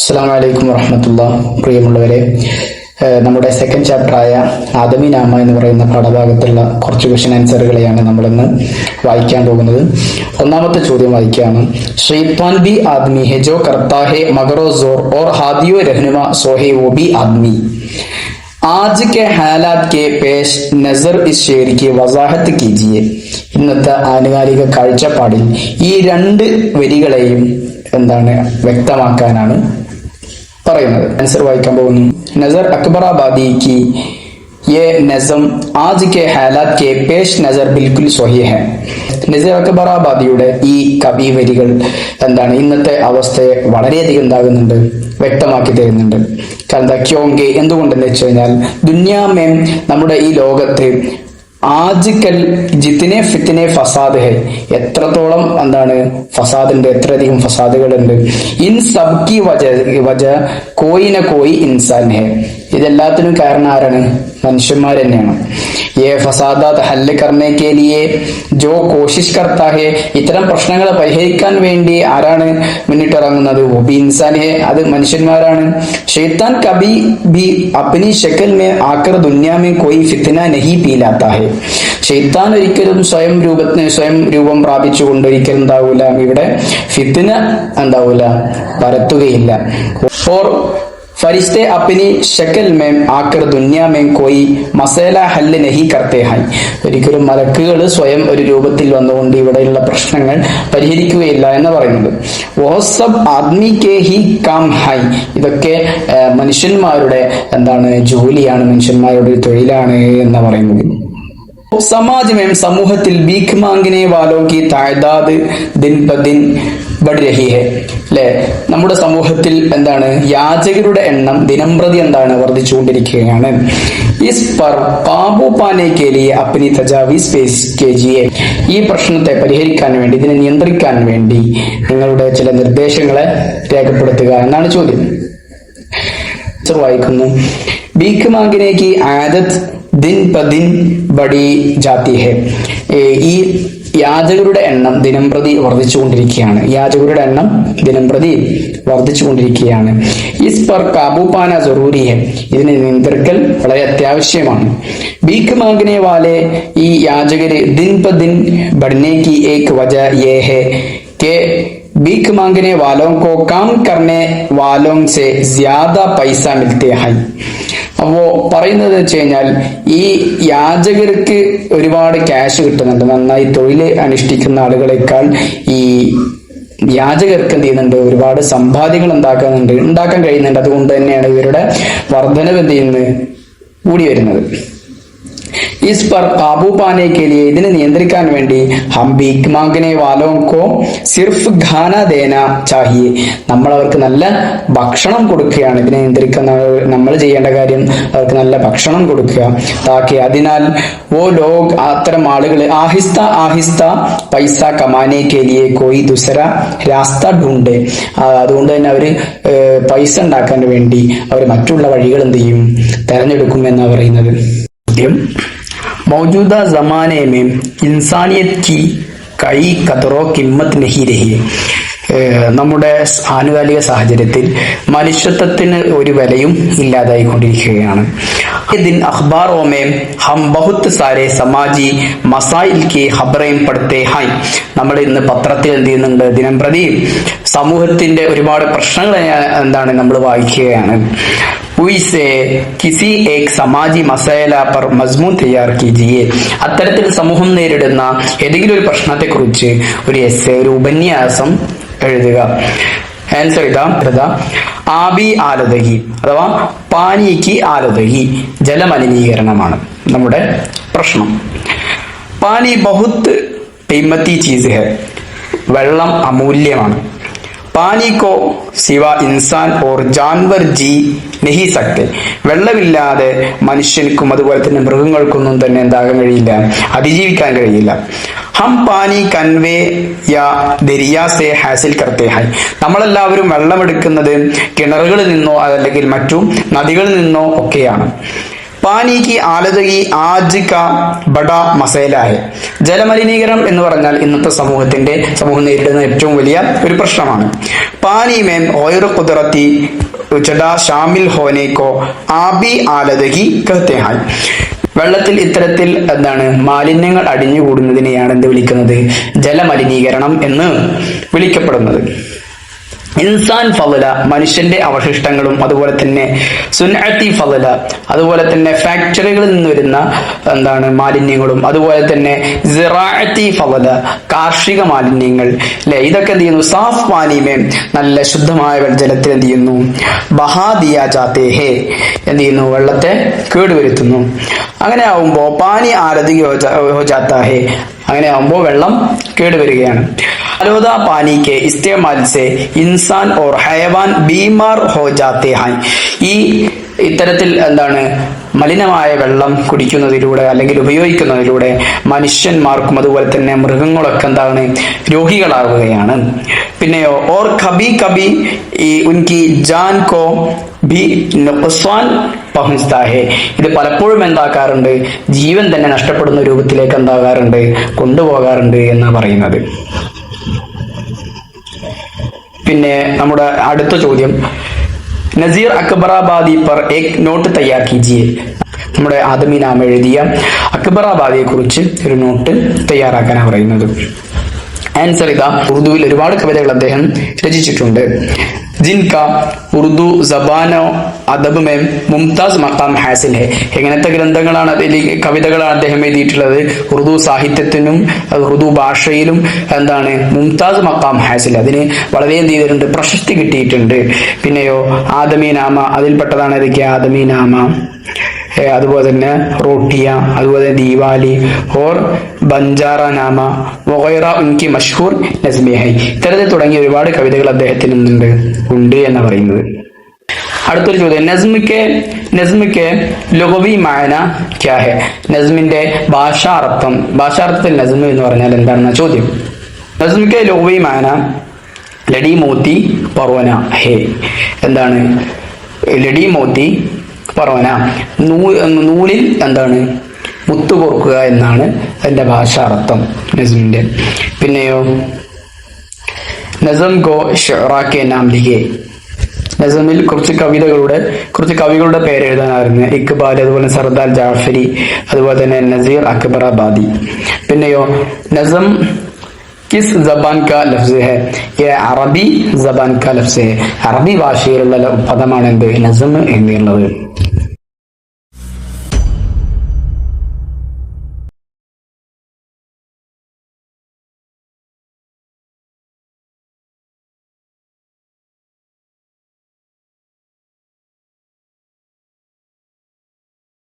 അസ്സലാമു അലൈക്കും വറഹ്മത്തുള്ളാഹി. പ്രിയമുള്ളവരെ, നമ്മുടെ സെക്കൻഡ് ചാപ്റ്ററായ ആദമി നാമ എന്ന് പറയുന്ന പാഠഭാഗത്തുള്ള കുറച്ച് ക്വസ്റ്റ്യൻ ആൻസറുകളെയാണ് നമ്മളിന്ന് വായിക്കാൻ പോകുന്നത്. ഒന്നാമത്തെ ചോദ്യം വായിക്കുകയാണ്. ഷെയ്ത്താൻ B ആദമി he Joe കർത്താ he മഗറോ sour or ഹാദിയോ രഹ്നുമ സോഹെ വോ ബി ആദമി. ആജ് കെ ഹാലാത് കെ പേഷ് നസർ ഇസ് ഷേർ की വസാഹത്ത് കീജിയെ. ഇന്നത്തെ ആനുകാലിക കാഴ്ചപ്പാടിൽ ഈ രണ്ട് വരികളെയും വ്യക്തമാക്കാനാണ് പറയുന്നത്. ആൻസർ വായിക്കാൻ പോകുന്നു. നസർ അക്ബറാബാദി की ये नज़म आज के हालात के पेश नजर बिल्कुल सही है. നസർ അക്ബറാബാദിയുടെ ഈ കവി വരികൾ ഇന്നത്തെ അവസ്ഥയെ വളരെയധികം വ്യക്തമാക്കി തരുന്നുണ്ട്. കാരണം ക്യോങ്കെ എന്തുകൊണ്ടെന്ന് വെച്ച് കഴിഞ്ഞാൽ ദുനിയാമേ നമ്മുടെ ഈ ലോകത്ത് ആജ്കൽ ജിത്തിനെ ഫിത്തിനെ ഫസാദ് ഹെ, എത്രത്തോളം ഫസാദുണ്ട്, എത്രയധികം ഫസാദുകളുണ്ട്. ഇൻ സബ്കി വജ കോയി ന കോയി ഇൻസാൻ ഹെ, ഇതെല്ലാത്തിനും കാരണം ആരാണ്? മനുഷ്യന്മാർ തന്നെയാണ്. യേ ഫസാദാത്ത് ഹല്ല് കർനെ കെ ലിയെ ജോ കോശിഷ് കർത്താ ഹെ, ഇത്തരം പ്രശ്നങ്ങളെ പരിഹരിക്കാൻ വേണ്ടി ആരാണ് മുന്നിട്ടിറങ്ങുന്നത്? വോ ബി ഇൻസാൻ ഹെ, അത് മനുഷ്യന്മാരാണ്. ഷെയ്ത്താൻ കബി ബി അപ്നി ശക്ൽ മേ ആക്കർ ദുനിയാ മേ കോയി ഫിത്ന നഹി പീലാത്താ ഹെ, ഷെയ്ത്താൻ ഒരിക്കലും സ്വയം രൂപം പ്രാപിച്ചുകൊണ്ട് ഒരിക്കലും ഇവിടെ ഫിത്ന പരത്തുകയില്ല. ഓർ ഫരിശ്തെ അപ്നി ശക്ൽ മേ ആക്കർ ദുനിയാ മേ കോയി മസല ഹല്ല് നഹി കർത്തേ ഹൈ, ഒരിക്കലും മലക്കുകൾ സ്വയം ഒരു രൂപത്തിൽ വന്നുകൊണ്ട് ഇവിടെയുള്ള പ്രശ്നങ്ങൾ പരിഹരിക്കുകയില്ല എന്ന് പറയുന്നത്. വോ sub Aadmi K he calm high, ഇതൊക്കെ മനുഷ്യന്മാരുടെ ജോലിയാണ്, മനുഷ്യന്മാരുടെ തൊഴിലാണ് എന്ന് പറയുന്നത്. സമാജ് മേം സമൂഹത്തിൽ ഭീഖ് മാംഗനെ വാലോ കി താദാദ് ദിൻ പ ദിൻ ബഡ് രഹി ഹെ. അല്ലെ, നമ്മുടെ സമൂഹത്തിൽ യാചകരുടെ എണ്ണം ദിനംപ്രതി വർദ്ധിച്ചുകൊണ്ടിരിക്കുകയാണ്. ഇസ് പർ കാബൂ പാനെ കെ ലിയെ അപ്നി തജാവീസ് പേശ് കീജിയെ, ഈ പ്രശ്നത്തെ പരിഹരിക്കാൻ വേണ്ടി, ഇതിനെ നിയന്ത്രിക്കാൻ വേണ്ടി നിങ്ങളുടെ ചില നിർദ്ദേശങ്ങളെ രേഖപ്പെടുത്തുക എന്നാണ് ചോദ്യം. വായിക്കുന്നു. ഭീഖ് മാംഗനെ കി ആദത്ത് ദിൻ പ ദിൻ ബഡി ജാത്തി ഹെ, ഈ യാചകരുടെ എണ്ണം ദിനംപ്രതി വർദ്ധിച്ചുകൊണ്ടിരിക്കുകയാണ്. ഇസ് പർ കാബൂ പാന ജറൂരി ഹെ, ഇതിനെ നിയന്ത്രിക്കൽ വളരെ അത്യാവശ്യമാണ്. ഭീഖ് മാംഗനെ വാലെ, ഈ യാചകര് ദിൻ പ ദിൻ ബഡ്നെ കി ഏക് വജ യേ ഹെ കെ भीख मांगने वालों को काम करने वालों से ज्यादा പൈസ मिलते हैं. അപ്പോ പറയുന്നത് വെച്ച് കഴിഞ്ഞാൽ ഈ യാചകർക്ക് ഒരുപാട് ക്യാഷ് കിട്ടുന്നുണ്ട്, നന്നായി തൊഴിൽ അനുഷ്ഠിക്കുന്ന ആളുകളെക്കാൾ ഈ യാചകർക്ക് ഒരുപാട് സമ്പാദ്യങ്ങൾ ഉണ്ടാക്കാൻ കഴിയുന്നുണ്ട്. അതുകൊണ്ട് തന്നെയാണ് ഇവരുടെ വർധനവ് കൂടി വരുന്നത്. ഇസ് പർ കാബൂ പാനെ കെ ലിയെ, ഇതിനെ നിയന്ത്രിക്കാൻ വേണ്ടി ഹം ഭീഖ് മാംഗനെ വാലോं को सिर्फ खाना देना चाहिए, നമ്മൾ അവർക്ക് നല്ല ഭക്ഷണം കൊടുക്കുകയാണ്. ഇതിനെ നിയന്ത്രിക്കുന്ന നമ്മൾ ചെയ്യേണ്ട കാര്യം അവർക്ക് നല്ല ഭക്ഷണം കൊടുക്കുക. താക്കി അതിനാൽ ഓ ലോഗ്, അത്തരം ആളുകൾ ആഹിസ്ത ആഹിസ്ത പൈസ കമാനെ കെ ലിയെ കോയി ദുസര രാസ്ത ഢൂണ്ടെ, അതുകൊണ്ട് തന്നെ അവര് പൈസ ഉണ്ടാക്കാൻ വേണ്ടി അവർ മറ്റുള്ള വഴികൾ തെരഞ്ഞെടുക്കും എന്നാണ് പറയുന്നത്. मौजूदा जमाने में इंसानियत की कई कदरों कीमत नहीं रही. നമ്മുടെ ആനുകാലിക സാഹചര്യത്തിൽ മനുഷ്യത്വത്തിന് ഒരു വിലയും ഇല്ലാതായിക്കൊണ്ടിരിക്കുകയാണ്. दिन अखबारों में हम बहुत सारे समाजी मसाइल की खबरें पढ़ते हैं. നമ്മൾ ഇന്ന് പത്രത്തിൽ ദിനം പ്രതി സമൂഹത്തിന്റെ ഒരുപാട് പ്രശ്നങ്ങൾ നമ്മൾ വായിക്കുകയാണ്. കിസി ഏക് സമാജി മസല പർ മസ്മൂൻ തയ്യാർ കീജിയെ, അത്തരത്തിൽ സമൂഹം നേരിടുന്ന ഏതെങ്കിലും ഒരു പ്രശ്നത്തെ കുറിച്ച് ഒരു എസ്സേ, ഒരു ഉപന്യാസം എഴുതുക. ആൻസർ ഇതാ. ആബി ആലതകി അഥവാ പാനിക്ക് ആലതകി, ജലമലിനീകരണമാണ് നമ്മുടെ പ്രശ്നം. പാനി ബഹുത്ത് ഖീമത്തി ചീസ് ഹെ, വെള്ളം അമൂല്യമാണ്. പാനി കോ സിവ ഇൻസാൻ ഓർ ജാൻവർ ജി നഹി സക്തെ, വെള്ളമില്ലാതെ മനുഷ്യർക്കും അതുപോലെ തന്നെ മൃഗങ്ങൾക്കൊന്നും തന്നെ കഴിയില്ല, അതിജീവിക്കാൻ കഴിയില്ല. ഹം പാനി കൻവേ യാ ദരിയാ സേ ഹാസിൽ കർത്തേ ഹൈ, നമ്മളെല്ലാവരും വെള്ളമെടുക്കുന്നത് കിണറുകളിൽ നിന്നോ അതല്ലെങ്കിൽ മറ്റു നദികളിൽ നിന്നോ ഒക്കെയാണ്. പാനി കി ആലദഗി ആജ് കാ ബഡാ മസേല ഹെ. ജലമലിനീകരണം എന്ന് പറഞ്ഞാൽ ഇന്നത്തെ സമൂഹം നേരിടുന്ന ഏറ്റവും വലിയ ഒരു പ്രശ്നമാണ്. പാനി മേം ഗൈർ ഖുദ്റത്തി ഉജഡ ഷാമിൽ ഹോനെ കോ ആബി ആലദഗി കഹത്തെ ഹൈ. വെള്ളത്തിൽ ഇത്തരത്തിൽ മാലിന്യങ്ങൾ അടിഞ്ഞുകൂടുന്നതിനെയാണ് എന്ത് വിളിക്കുന്നത്? ജലമലിനീകരണം എന്ന് വിളിക്കപ്പെടുന്നത്. ഇൻസാൻ ഫളല, മനുഷ്യന്റെ അവശിഷ്ടങ്ങളും അതുപോലെ തന്നെ സുൻഅത്തി ഫളല, അതുപോലെ തന്നെ ഫാക്ടറികളിൽ നിന്ന് വരുന്ന മാലിന്യങ്ങളും, അതുപോലെ തന്നെ സിറാഅത്തി ഫളല, കാർഷിക മാലിന്യങ്ങൾ അല്ലെ, ഇതൊക്കെ എന്ത് ചെയ്യുന്നു? സാഫ് പാനിമേ, നല്ല ശുദ്ധമായ ജലത്തിൽ എന്ത് ചെയ്യുന്നു? ബഹാ ദിയാ ജാത്തേ ഹേ, എന്ത് ചെയ്യുന്നു? വെള്ളത്തെ കേടുവരുത്തുന്നു. അങ്ങനെ ആവുമ്പോ പാനി ആലദി ഹോ ജാത്താ ഹേ, അങ്ങനെ ആവുമ്പോ വെള്ളം കേടുവരികയാണ്. ആലോദ പാനി കെ ഇസ്തേമാൽ സെ ഇൻസാൻ ഓർ ഹയവാൻ ബീമാർ ഹോ ജാത്തെ ഹൈ. ഈ ഇത്തരത്തിൽ മലിനമായ വെള്ളം കുടിക്കുന്നതിലൂടെ അല്ലെങ്കിൽ ഉപയോഗിക്കുന്നതിലൂടെ മനുഷ്യന്മാർക്കും അതുപോലെ തന്നെ മൃഗങ്ങളൊക്കെ രോഗികളാവുകയാണ്. പിന്നെയോ ഓർ കബി കബി ഉൻകി ജാൻ കോ ഭി നുഖ്സാൻ പഹുഞ്ച്താ ഹെ. ഇത് പലപ്പോഴും എന്താക്കാറുണ്ട്? ജീവൻ തന്നെ നഷ്ടപ്പെടുന്ന രൂപത്തിലേക്ക് കൊണ്ടുപോകാറുണ്ട് എന്നാണ് പറയുന്നത്. പിന്നെ നമ്മുടെ അടുത്ത ചോദ്യം, നസീർ അക്ബറാബാദി പർ ഏക് നോട്ട് തയ്യാർ കീജിയെ. നമ്മുടെ ആദമി നാമ എഴുതിയ അക്ബറാബാദിയെ കുറിച്ച് ഒരു നോട്ട് തയ്യാറാക്കാനാണ് പറയുന്നത്. ആൻസർ ഇതാ. ഉറുദുവിൽ ഒരുപാട് കവിതകൾ അദ്ദേഹം രചിച്ചിട്ടുണ്ട്. ജിൻക ഉറുദു സബാനോ അദബ് മേ മുംതാസ് മഖാം ഹാസിൽ ഹെ. എങ്ങനത്തെ ഗ്രന്ഥങ്ങളാണ്, കവിതകളാണ് അദ്ദേഹം എഴുതിയിട്ടുള്ളത്? ഉറുദു സാഹിത്യത്തിനും ഉറുദു ഭാഷയിലും മുംതാസ് മഖാം ഹാസിൽ, അതിന് വളരെ എന്ത് ചെയ്തിട്ടുണ്ട്? പ്രശസ്തി കിട്ടിയിട്ടുണ്ട്. പിന്നെയോ ആദമി നാമ, അതിൽപ്പെട്ടതാണ് ഏതൊക്കെ? ആദമി നാമ, അതുപോലെ തന്നെ റോട്ടിയ, അതുപോലെ ദീവാലി ഓർ ബഞ്ചാറ നാമ വഗൈറ ഉൻകി മഷ്ഹൂർ നസ്മേ ഹൈ. ഇത്തരത്തിൽ തുടങ്ങിയ ഒരുപാട് കവിതകൾ അദ്ദേഹത്തിന് ഉണ്ട് എന്ന് പറയുന്നത്. അടുത്തൊരു ചോദ്യം, നസ്മിക്കെ ലുഗവി മാന ക്യാ ഹെ. നസ്മിന്റെ ഭാഷാർത്ഥത്തിൽ നസ്മ് എന്ന് പറഞ്ഞാൽ എന്താണെന്ന ചോദ്യം. നസ്മിക്കെ ലുഗവി മാന ലഡി മോത്തി പർവന ഹെ. ലഡി മോത്തി പർവന, നൂലിൽ മുത്തുകോർക്കുക എന്നാണ് അതിന്റെ ഭാഷാർത്ഥം നസ്മിന്റെ. പിന്നെയോ നസം കോ ഷുറാക്കെ നാം ലിഖേ. നസമിൽ കുറച്ച് കവികളുടെ പേര് എഴുതാനായിരുന്നു. ഇക്ബാൽ, അതുപോലെ സർദാർ ജാഫരി, അതുപോലെ തന്നെ നസീർ അക്ബറാബാദി. പിന്നെയോ നസം കിസ് ജബാൻ കാ ലഫ്സ് ഹെ. അറബി ജബാൻ കാ ലഫ്സ് ഹെ. അറബി ഭാഷയിലുള്ള പദമാണ് എന്ത്? നസം എന്നുള്ളത്.